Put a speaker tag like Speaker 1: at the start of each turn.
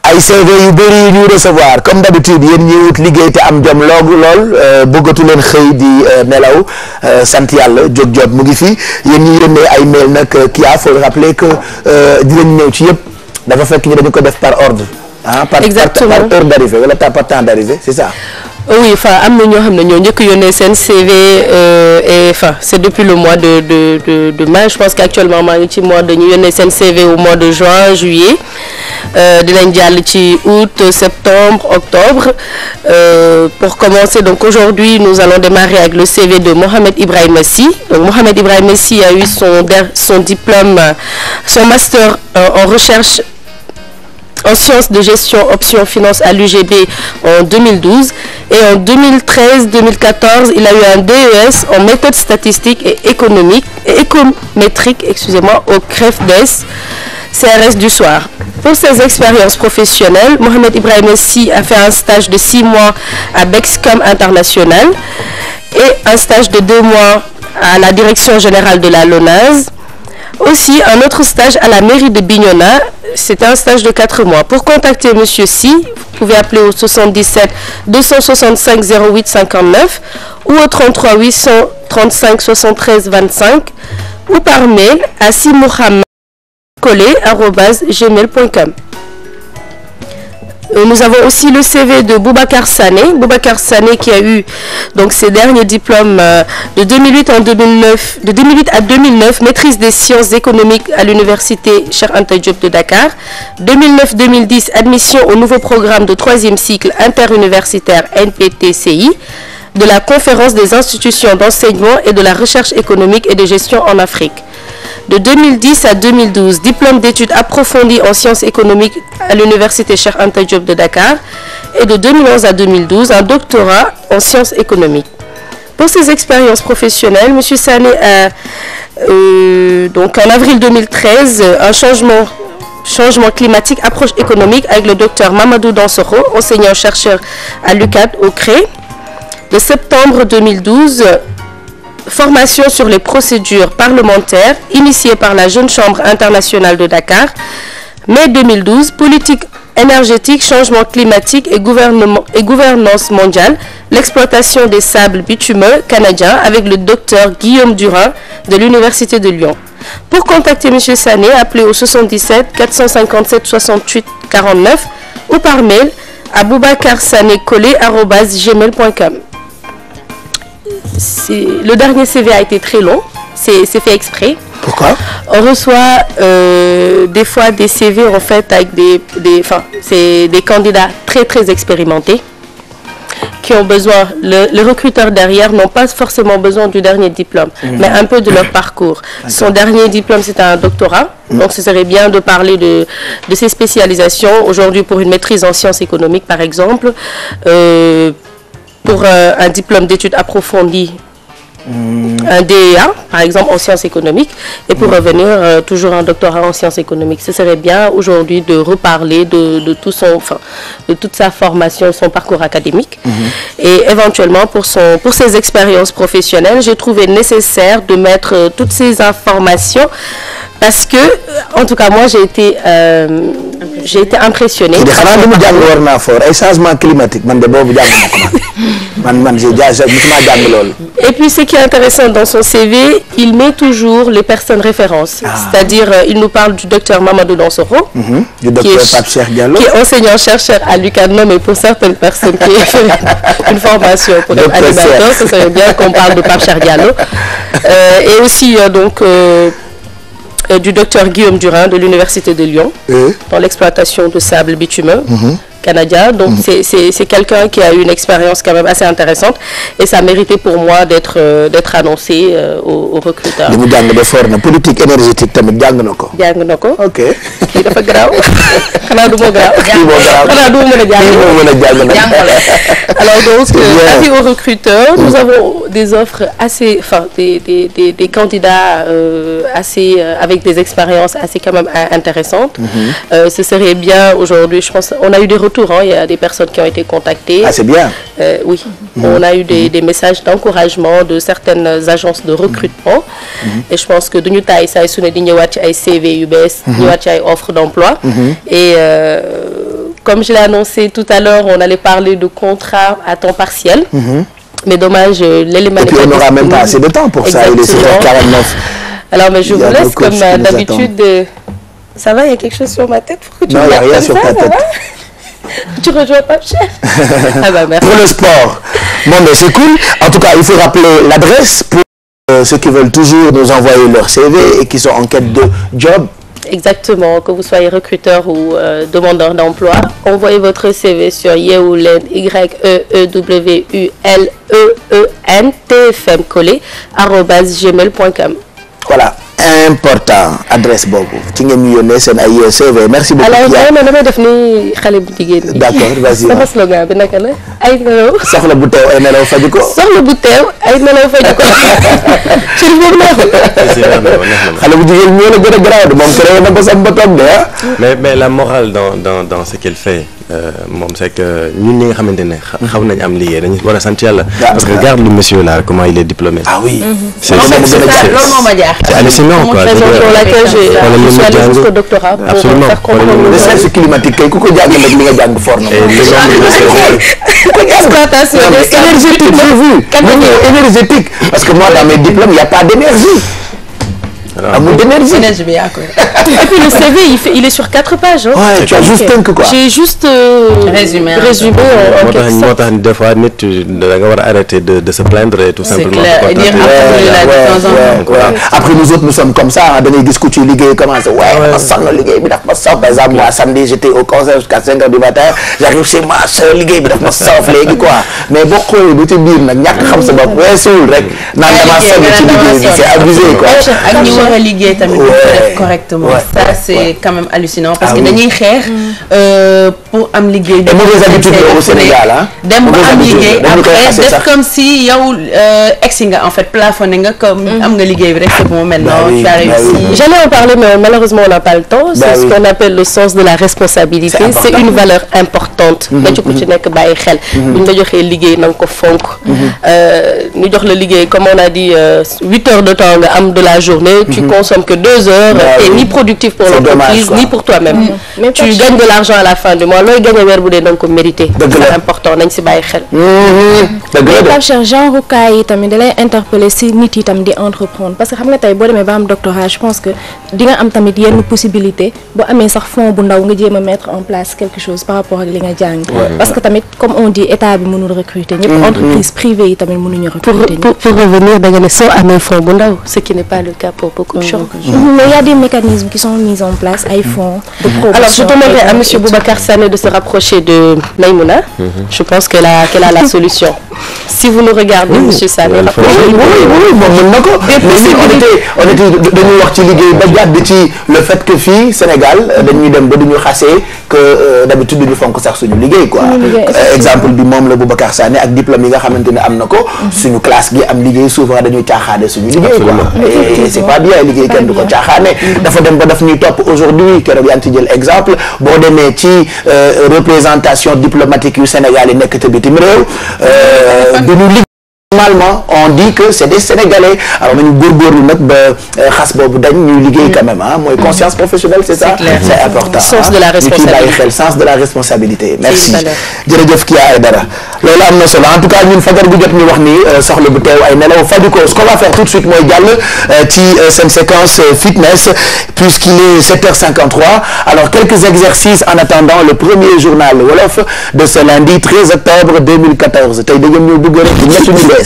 Speaker 1: ay CV yu bëri ñu recevoir comme d'habitude yéen ñi wut liggéey te am jom lool bëggatu leen xëy di nelaw sant yàlla jóg jot mu ngi fi yéen ñi yónnee ay mail nag kii a faut rappeler que dinañ ñëw ci yëpp dafa fekk ñu dañu ko def par ordre par heure d'arrivée wala par temps d'arrivée c'est ça.
Speaker 2: Oui, enfin am na ñoo xam ne ñoo njëkk yónnee seen CV et enfin c'est depuis le mois de mai. Je pense qu'actuellement maa ngi ci mois de ñu yónnee seen CV au mois de juin juillet dinañ jàll ci août septembre octobre pour commencer. Donc aujourd'hui nous allons démarrer avec le CV de Mohamed Ibrahima Sy. Donc Mohamed Ibrahima Sy a eu son diplôme, son master en recherche en sciences de gestion option finance à l'UGB en 2012 et en 2013-2014 il a eu un DES en méthode statistique et économétrique au CREFDES CRS du Soir. Pour ses expériences professionnelles, Mohamed Ibrahima Sy a fait un stage de 6 mois à Bexcom International et un stage de 2 mois à la direction générale de la LONASE. Aussi, un autre stage à la mairie de Bignona, c'était un stage de 4 mois. Pour contacter Monsieur Sy, vous pouvez appeler au 77 265 08 59 ou au 33 835 73 25 ou par mail à simouhamadkole@gmail.com. Nous avons aussi le CV de Boubacar Sané. Boubacar Sané qui a eu donc ses derniers diplômes de 2008 à 2009, maîtrise des sciences économiques à l'université Cheikh Anta Diop de Dakar. 2009-2010, admission au nouveau programme de 3e cycle interuniversitaire NPTCI de la conférence des institutions d'enseignement et de la recherche économique et de gestion en Afrique. De 2010 à 2012, diplôme d'études approfondies en sciences économiques à l'université Cheikh Anta Diop de Dakar et de 2011 à 2012, un doctorat en sciences économiques. Pour ses expériences professionnelles, M. Sané a donc en avril 2013 un changement climatique, approche économique avec le docteur Mamadou Dansokho, enseignant-chercheur à l'UCAD au CRE. De septembre 2012, formation sur les procédures parlementaires initiée par la Jeune Chambre internationale de Dakar. Mai 2012, politique énergétique, changement climatique et gouvernance mondiale, l'exploitation des sables bitumeux canadiens avec le docteur Guillaume Durin de l'Université de Lyon. Pour contacter M. Sané, appelez au 77 457 68 49 ou par mail à boubacarsanekole@gmail.com. Le dernier CV a été très long, c'est fait exprès.
Speaker 1: Pourquoi?
Speaker 2: On reçoit des fois des CV en fait avec c'est des candidats très expérimentés qui ont besoin, les recruteurs derrière n'ont pas forcément besoin du dernier diplôme, mais un peu de leur parcours. Son dernier diplôme, c'est un doctorat, donc ce serait bien de parler de ses spécialisations. Aujourd'hui, pour une maîtrise en sciences économiques, par exemple, pour un diplôme d'études approfondies, un DEA, par exemple, en sciences économiques, et pour revenir, toujours un doctorat en sciences économiques. Ce serait bien aujourd'hui de reparler de toute sa formation, son parcours académique. Et éventuellement, pour ses expériences professionnelles, j'ai trouvé nécessaire de mettre toutes ces informations parce que, en tout cas, moi, j'ai été impressionnée. Et puis, ce qui est intéressant dans son CV, il met toujours les personnes références. C'est-à-dire, il nous parle du docteur Mamadou Dansokho,
Speaker 1: du docteur Pape Cheikh Diallo,
Speaker 2: qui est enseignant-chercheur à l'UCAD, mais pour certaines personnes qui ont fait une formation pour être animateur, ce serait bien qu'on parle de Pape Cheikh Diallo. Et aussi, du docteur Guillaume Durin de l'Université de Lyon, dans l'exploitation de sable bitumeux canadien. Donc c'est quelqu'un qui a eu une expérience quand même assez intéressante et ça méritait pour moi d'être annoncé aux recruteurs.
Speaker 1: Politique énergétique tamit jàng na ko.
Speaker 2: Jàng na ko.
Speaker 1: Ok.
Speaker 2: Kii dafa garaaw. Xanaa du ma garaaw. Xanaa du ma mën a jàng. Alors donc avis aux recruteurs, nous avons des offres assez, des candidats assez avec des expériences assez quand même intéressantes. Ce serait bien aujourd'hui, je pense, on a eu des retours retours, hein. Il y a des personnes qui ont été contactées.
Speaker 1: Ah, c'est bien.
Speaker 2: Oui, on a eu des messages d'encouragement de certaines agences de recrutement. Et je pense que duñu taay saa su ne di ñëwaat ci ay CV yu bees, ñëwaat ci ay offres d'emploi. Et comme je l'ai annoncé tout à l'heure, on allait parler de contrat à temps partiel. Mais dommage, l'élément.
Speaker 1: Et puis on n'aura même pas assez de temps pour ça. Il est 7h49.
Speaker 2: Alors, mais je vous laisse comme d'habitude. Ça va, il y a quelque chose sur ma tête? Pourquoi tu
Speaker 1: non, il n'y a rien sur ta tête.
Speaker 2: Tu rejoins pas, chef? Ah bah merci.
Speaker 1: Pour le sport. Bon, mais c'est cool. En tout cas, il faut rappeler l'adresse pour ceux qui veulent toujours nous envoyer leur CV et qui sont en quête de job.
Speaker 2: Exactement, que vous soyez recruteur ou demandeur d'emploi, envoyez votre CV sur Yewulen, YEEWULEEN, TFM collé, @gmail.com.
Speaker 1: Voilà, important adresse boobu ci ngeen ñu yónnee seen ay CV. Merci beaucoup.
Speaker 2: alors damay def ni xale bu jigéen ñi.
Speaker 1: d'accord vas-y.
Speaker 2: sama slogan bi naka la ay nelaw.
Speaker 1: soxla bu teew ay nelaw faju ko.
Speaker 2: soxla bu teew ay nelaw faju ko. Chérif boobu neexul.
Speaker 1: xale bu jigéen ñoo la gën a garaaw de moom créé na ko sam ba toog de ah.
Speaker 3: mais la morale dans ce qu'elle fait moom c'est que ñun ñi nga xamante ne xaw nañ am liggéey dañu war a sant yàlla. parce que regarde le monsieur là comment il est diplômé.
Speaker 1: ah oui.
Speaker 2: c'est hallucinant quoi. raison pour laquelle je suis allée jusqu'au doctorat pour faire comprendre.
Speaker 1: recherche climatique kay ku ko jàng nag li nga jàng fort na.
Speaker 2: exploitation
Speaker 1: énergétique j'ai vu. énergétique parce que moi dans mes diplômes il y a pas d'énergie. amul d'énergie.
Speaker 2: bi yaa koy. Et puis le CV il est sur 4 pages.
Speaker 1: ouais tu as juste tënk quoi.
Speaker 2: j'ai juste résumé en quelque sorte.
Speaker 3: moo tax des fois nit da nga war a arrêter de se plaindre et tout simplement.
Speaker 2: c'est clair
Speaker 1: après nous autres nous sommes comme ça da ngay gis ku ci liggéey commencé ma sonn liggéey bi daf ma soof par exemple moi samedi j'étais au concert jusqu'à 5 heures du matin j'arrive chez moi liggéey bi daf ma soof léegi quoi mais boo xoolee bu ci biir nag ñàkk xam sa bopp weesuwul rek naan dama sonn ci liggéey bi c'est abusé quoi.
Speaker 4: war a liggéey tamit def correctement ça c'est quand même hallucinant parce que dañuy xeex pour am liggéey
Speaker 1: et mauvaise habitude au Sénégal ah
Speaker 4: dem ba am liggéey après def comme si yow egsi nga en fait plafonné nga comme am nga liggéey bi rek c'est bon maintenant tu as réussi.
Speaker 2: J'allais en parler mais malheureusement on n'a pas le temps. C'est ce qu'on appelle le sens de la responsabilité. C'est une valeur importante. nga ci ku ci nekk bàyyi xel. buñ la joxee liggéey na nga ko fonk. ñu jox la liggéey comme on a dit 8 heures de temps nga am de la journée. Tu consommes que 2 heures. et ni productif pour l'entreprise ni pour toi-même. Tu gagnes de l'argent à la fin du mois looy gagné weer bu dee da nga ko mérité. C'est important nañ si bàyyi xel.
Speaker 5: Pape Cheikh genre cas yi tamit da lay interpeller si nit yi tam di entreprendre parce que xam nga tey boo demee ba am doctorat je pense que di nga am tamit yenn possibilité boo amee sax fond bu ndaw nga jéem a mettre en place quelque chose par rapport ak li nga jàng. parce que tamit comme on dit état bi mënul recruter. ñëpp entreprise privée yi tamit mënuñu recruter.
Speaker 2: pour revenir da nga ne soo amee fond bu ndaw ce qui n'est pas le cas pour beaucoup de gens.
Speaker 5: mais il y a des mécanismes qui sont mis en place ay fonds de promotion.
Speaker 2: Alors je demanderai à monsieur Boubacar Sané de se rapprocher de Maïmouna. Je pense qu'elle a la solution. Si vous nous regardez monsieur Sané.
Speaker 1: oui moom mën na ko. mais on était dañuy wax ci liggéey ba jàdd ci le fait que fii Sénégal dañuy dem ba duñu xasee que d'habitude duñu fonk sax suñu liggéey quoi. exemple bi moom la Boubacar Sané ak diplôme yi nga xamante ne am na ko. suñu classe gi am liggéey souvent dañuy caaxaane suñu liggéey quoi. et c'est pas bien liggéey kenn du ko caaxaane. dafa dem ba daf ñuy topp aujourd'hui keroog yaa ngi ci jël exemple boo demee ci représentation diplomatique yu Sénégal yi nekk te bitim réew. Normalement on dit que c'est des Sénégalais alors nañu góorgóorlu nag ba xas boobu dañ ñuy liggéey quand même ah mooy conscience professionnelle c'est ça c'est important
Speaker 2: sens de la responsabilité
Speaker 1: ñu ciy bàyyi xel sens de la responsabilité merci jërëjëf Kya Aidara loolu am na solo en tout cas ñun fajar gu jot ñu wax ni soxla bu teew ay nelaw faju ko ce qu'on va faire tout de suite mooy jàll ci seen séquence fitness puisqu'il est 7h53 alors quelques exercices en attendant le premier journal wolof de ce lundi 13 octobre 2014 tey da ngeen ñëw dugg rek ñetti ñu bees